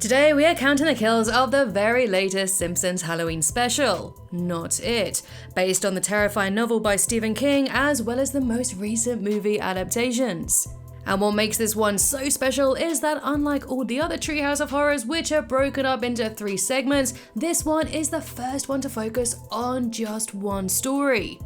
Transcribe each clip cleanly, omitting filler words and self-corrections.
Today we are counting the kills of the very latest Simpsons Halloween special, Not It, based on the terrifying novel by Stephen King as well as the most recent movie adaptations. And what makes this one so special is that unlike all the other Treehouse of Horrors which are broken up into 3 segments, this one is the first one to focus on just one story.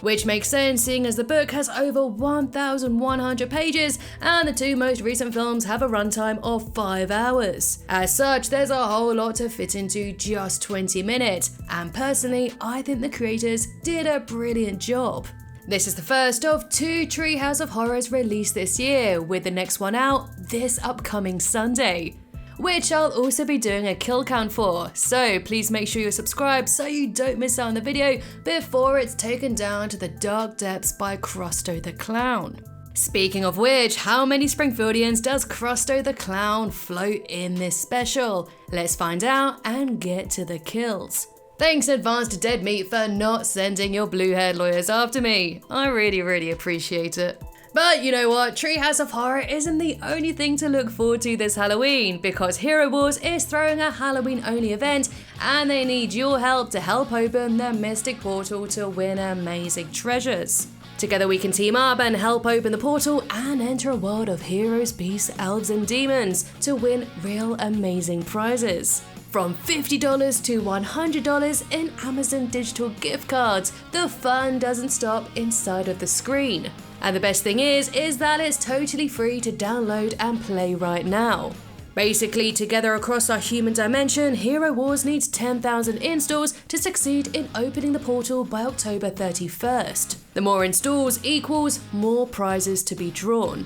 Which makes sense seeing as the book has over 1,100 pages and the 2 most recent films have a runtime of 5 hours. As such, there's a whole lot to fit into just 20 minutes, and personally, I think the creators did a brilliant job. This is the first of 2 Treehouse of Horrors released this year, with the next one out this upcoming Sunday, which I'll also be doing a kill count for, so please make sure you're subscribed so you don't miss out on the video before it's taken down to the dark depths by Krusty the Clown. Speaking of which, how many Springfieldians does Krusty the Clown float in this special? Let's find out and get to the kills. Thanks in advance to Dead Meat for not sending your blue-haired lawyers after me. I really appreciate it. But you know what, Treehouse of Horror isn't the only thing to look forward to this Halloween, because Hero Wars is throwing a Halloween only event and they need your help to help open the Mystic Portal to win amazing treasures. Together we can team up and help open the portal and enter a world of heroes, beasts, elves and demons to win real amazing prizes. From $50 to $100 in Amazon digital gift cards, the fun doesn't stop inside of the screen. And the best thing is that it's totally free to download and play right now. Basically, together across our human dimension, Hero Wars needs 10,000 installs to succeed in opening the portal by October 31st. The more installs equals more prizes to be drawn.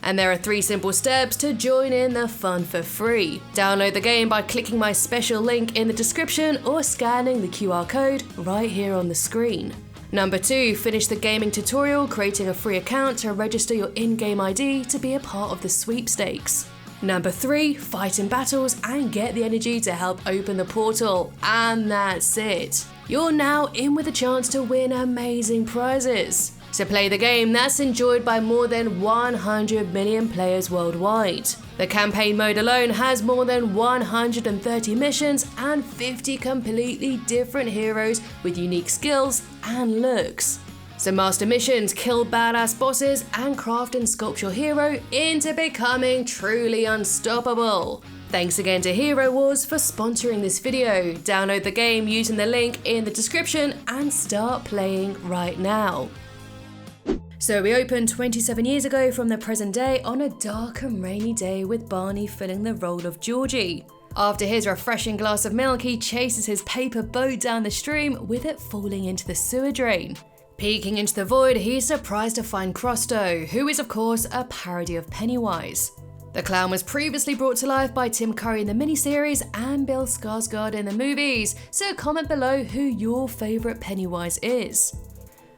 And there are 3 simple steps to join in the fun for free. Download the game by clicking my special link in the description or scanning the QR code right here on the screen. Number 2, finish the gaming tutorial creating a free account to register your in-game ID to be a part of the sweepstakes. Number 3, fight in battles and get the energy to help open the portal. And that's it. You're now in with a chance to win amazing prizes. To play the game that's enjoyed by more than 100 million players worldwide. The campaign mode alone has more than 130 missions and 50 completely different heroes with unique skills and looks. So master missions, kill badass bosses and craft and sculpt your hero into becoming truly unstoppable. Thanks again to Hero Wars for sponsoring this video. Download the game using the link in the description and start playing right now. So we opened 27 years ago from the present day on a dark and rainy day with Barney filling the role of Georgie. After his refreshing glass of milk, he chases his paper boat down the stream with it falling into the sewer drain. Peeking into the void, he's surprised to find Krusty, who is of course a parody of Pennywise. The clown was previously brought to life by Tim Curry in the miniseries and Bill Skarsgård in the movies, so comment below who your favourite Pennywise is.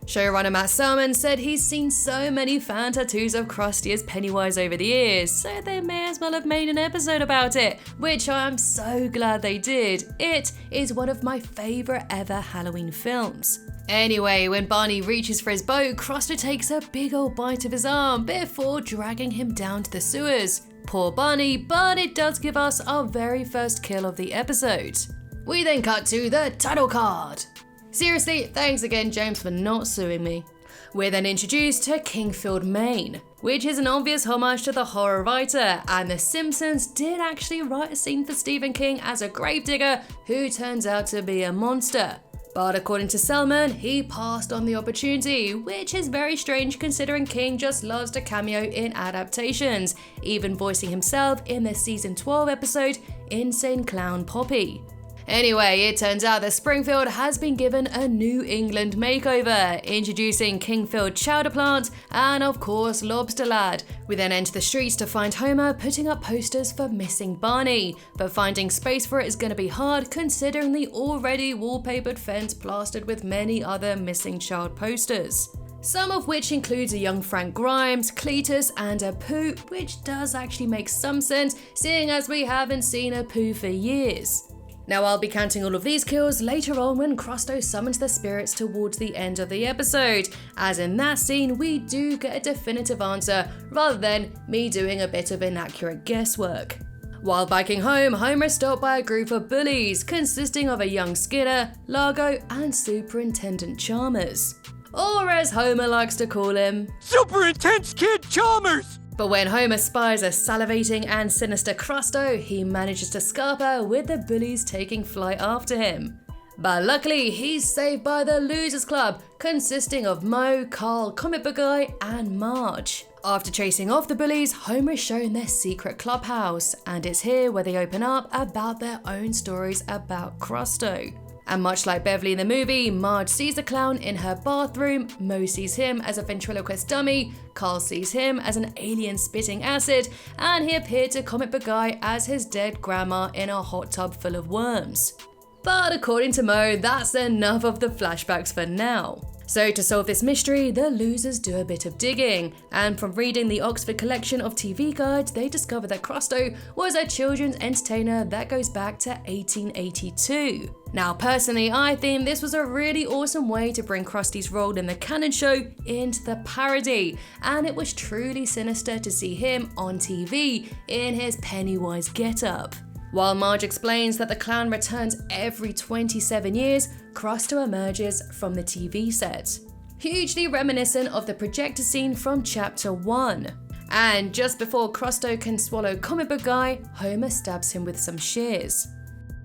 Showrunner Matt Salmon said he's seen so many fan tattoos of Krusty as Pennywise over the years, so they may as well have made an episode about it, which I'm so glad they did. It is one of my favourite ever Halloween films. Anyway, when Barney reaches for his boat, Krusty takes a big old bite of his arm before dragging him down to the sewers. Poor Barney, but it does give us our very first kill of the episode. We then cut to the title card. Seriously, thanks again James for not suing me. We're then introduced to Kingfield, Maine, which is an obvious homage to the horror writer, and The Simpsons did actually write a scene for Stephen King as a gravedigger who turns out to be a monster. But according to Selman, he passed on the opportunity, which is very strange considering King just loves to cameo in adaptations, even voicing himself in the season 12 episode Insane Clown Poppy. Anyway, it turns out that Springfield has been given a New England makeover, introducing Kingfield Chowder Plant and of course Lobster Lad. We then enter the streets to find Homer putting up posters for missing Barney, but finding space for it is going to be hard considering the already wallpapered fence plastered with many other missing child posters. Some of which includes a young Frank Grimes, Cletus and Apu, which does actually make some sense seeing as we haven't seen Apu for years. Now I'll be counting all of these kills later on when Krusty summons the spirits towards the end of the episode, as in that scene we do get a definitive answer rather than me doing a bit of inaccurate guesswork. While biking home, Homer is stopped by a group of bullies consisting of a young Skinner, Largo, and Superintendent Chalmers. Or as Homer likes to call him, Super Intense Kid Chalmers! But when Homer spies a salivating and sinister Crusto, he manages to scarper with the bullies taking flight after him. But luckily, he's saved by the Losers Club, consisting of Moe, Carl, Comic Book Guy, and Marge. After chasing off the bullies, Homer is shown their secret clubhouse, and it's here where they open up about their own stories about Crusto. And much like Beverly in the movie, Marge sees the clown in her bathroom, Moe sees him as a ventriloquist dummy, Carl sees him as an alien spitting acid, and he appeared to Comic Book Guy as his dead grandma in a hot tub full of worms. But according to Moe, that's enough of the flashbacks for now. So to solve this mystery, the losers do a bit of digging, and from reading the Oxford collection of TV guides, they discover that Crusto was a children's entertainer that goes back to 1882. Now personally, I think this was a really awesome way to bring Krusty's role in the canon show into the parody, and it was truly sinister to see him on TV in his Pennywise getup. While Marge explains that the clown returns every 27 years, Crusto emerges from the TV set, hugely reminiscent of the projector scene from Chapter 1. And just before Crusto can swallow Comic Book Guy, Homer stabs him with some shears.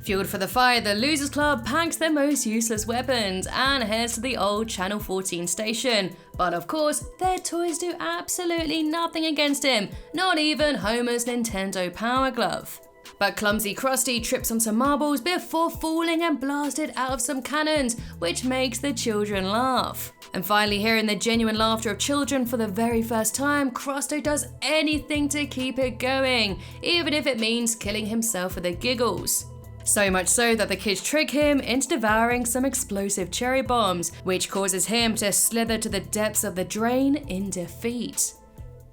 Fueled for the fight, the Losers Club packs their most useless weapons and heads to the old Channel 14 station. But of course, their toys do absolutely nothing against him, not even Homer's Nintendo Power Glove. But clumsy Krusty trips on some marbles before falling and blasted out of some cannons, which makes the children laugh. And finally, hearing the genuine laughter of children for the very first time, Crusto does anything to keep it going, even if it means killing himself for the giggles. So much so that the kids trick him into devouring some explosive cherry bombs, which causes him to slither to the depths of the drain in defeat.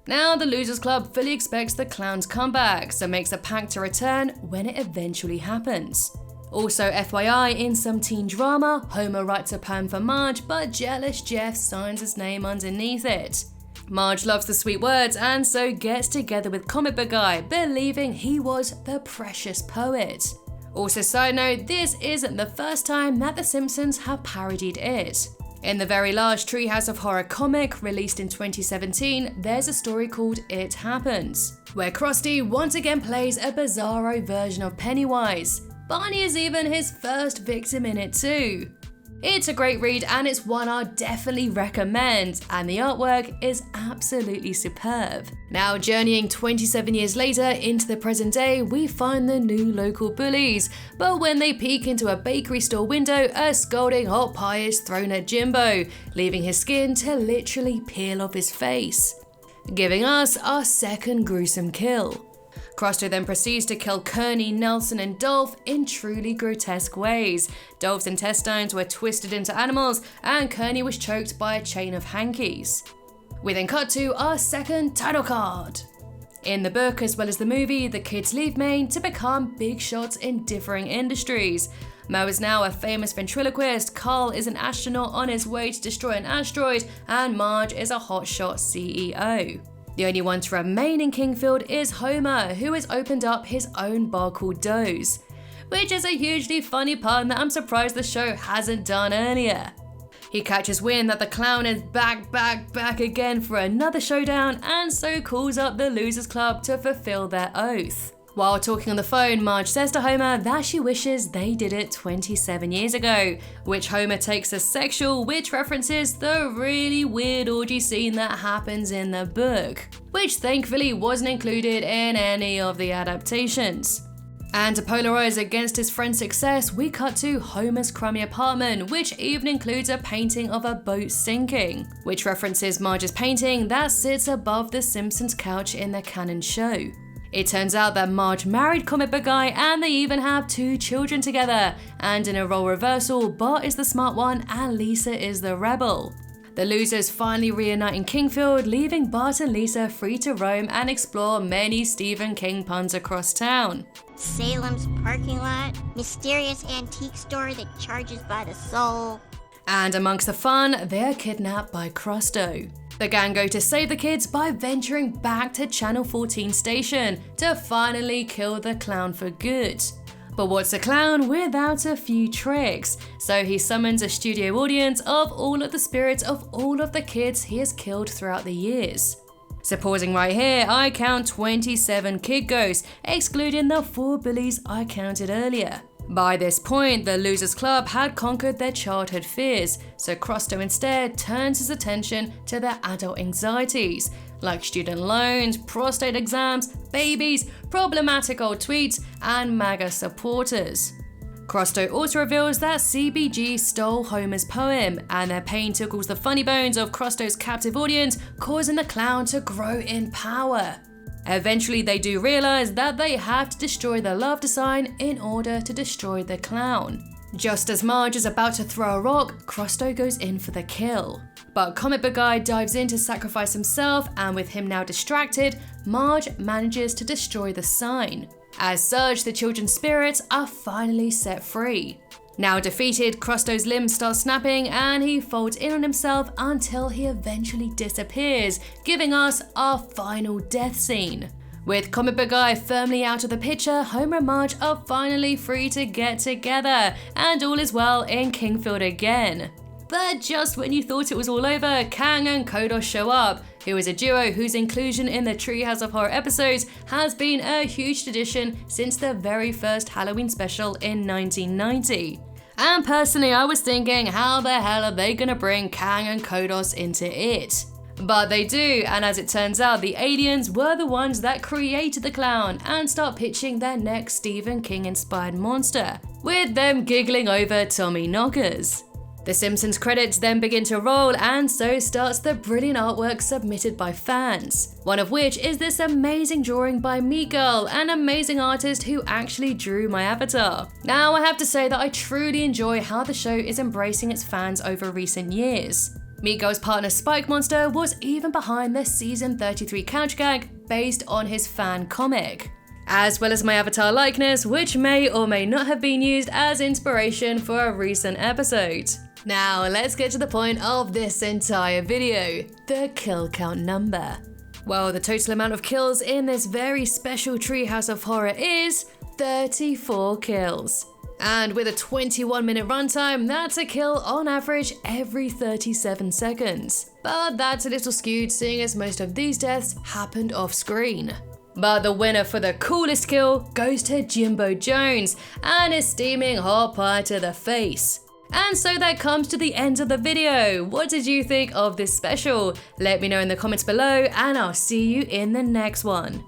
Now the Losers Club fully expects the clown's comeback, so makes a pact to return when it eventually happens. Also FYI, in some teen drama, Homer writes a poem for Marge, but jealous Jeff signs his name underneath it. Marge loves the sweet words and so gets together with Comic Book Guy, believing he was the precious poet. Also side note, this isn't the first time that The Simpsons have parodied it. In the very large Treehouse of Horror comic, released in 2017, there's a story called It Happens, where Krusty once again plays a bizarro version of Pennywise. Barney is even his first victim in it too. It's a great read and it's one I'd definitely recommend, and the artwork is absolutely superb. Now journeying 27 years later into the present day, we find the new local bullies, but when they peek into a bakery store window, a scalding hot pie is thrown at Jimbo, leaving his skin to literally peel off his face, giving us our second gruesome kill. Crusto then proceeds to kill Kearney, Nelson, and Dolph in truly grotesque ways. Dolph's intestines were twisted into animals, and Kearney was choked by a chain of hankies. We then cut to our second title card. In the book as well as the movie, the kids leave Maine to become big shots in differing industries. Moe is now a famous ventriloquist, Carl is an astronaut on his way to destroy an asteroid, and Marge is a hotshot CEO. The only one to remain in Kingfield is Homer, who has opened up his own bar called Doe's, which is a hugely funny pun that I'm surprised the show hasn't done earlier. He catches wind that the clown is back again for another showdown, and so calls up the Losers Club to fulfill their oath. While talking on the phone, Marge says to Homer that she wishes they did it 27 years ago, which Homer takes as sexual, which references the really weird orgy scene that happens in the book, which thankfully wasn't included in any of the adaptations. And to polarize against his friend's success, we cut to Homer's crummy apartment, which even includes a painting of a boat sinking, which references Marge's painting that sits above the Simpsons couch in the canon show. It turns out that Marge married Comic Book Guy and they even have 2 children together, and in a role reversal, Bart is the smart one and Lisa is the rebel. The losers finally reunite in Kingfield, leaving Bart and Lisa free to roam and explore many Stephen King puns across town. Salem's parking lot, mysterious antique store that charges by the soul. And amongst the fun, they are kidnapped by Crusto. The gang go to save the kids by venturing back to Channel 14 station to finally kill the clown for good. But what's a clown without a few tricks? So he summons a studio audience of all of the spirits of all of the kids he has killed throughout the years. So pausing right here, I count 27 kid ghosts, excluding the 4 bullies I counted earlier. By this point, the Losers Club had conquered their childhood fears, so Krusty instead turns his attention to their adult anxieties, like student loans, prostate exams, babies, problematic old tweets, and MAGA supporters. Krusty also reveals that CBG stole Homer's poem, and their pain tickles the funny bones of Krusty's captive audience, causing the clown to grow in power. Eventually, they do realize that they have to destroy the love design in order to destroy the clown. Just as Marge is about to throw a rock, Krusty goes in for the kill. But Comic Book Guy dives in to sacrifice himself, and with him now distracted, Marge manages to destroy the sign. As such, the children's spirits are finally set free. Now defeated, Krusty's limbs start snapping and he folds in on himself until he eventually disappears, giving us our final death scene. With Comic Book Guy firmly out of the picture, Homer and Marge are finally free to get together, and all is well in Kingfield again. But just when you thought it was all over, Kang and Kodos show up, who is a duo whose inclusion in the Treehouse of Horror episodes has been a huge tradition since the very first Halloween special in 1990. And personally, I was thinking, how the hell are they gonna bring Kang and Kodos into it? But they do, and as it turns out, the aliens were the ones that created the clown and start pitching their next Stephen King inspired monster, with them giggling over Tommy Knockers. The Simpsons credits then begin to roll, and so starts the brilliant artwork submitted by fans, one of which is this amazing drawing by Meat Girl, an amazing artist who actually drew my avatar. Now I have to say that I truly enjoy how the show is embracing its fans over recent years. Meat Girl's partner Spike Monster was even behind the season 33 couch gag based on his fan comic, as well as my avatar likeness, which may or may not have been used as inspiration for a recent episode. Now let's get to the point of this entire video, the kill count number. Well, the total amount of kills in this very special Treehouse of Horror is 34 kills. And with a 21-minute runtime, that's a kill on average every 37 seconds. But that's a little skewed, seeing as most of these deaths happened off screen. But the winner for the coolest kill goes to Jimbo Jones and his steaming hot pie to the face. And so that comes to the end of the video. What did you think of this special? Let me know in the comments below, and I'll see you in the next one.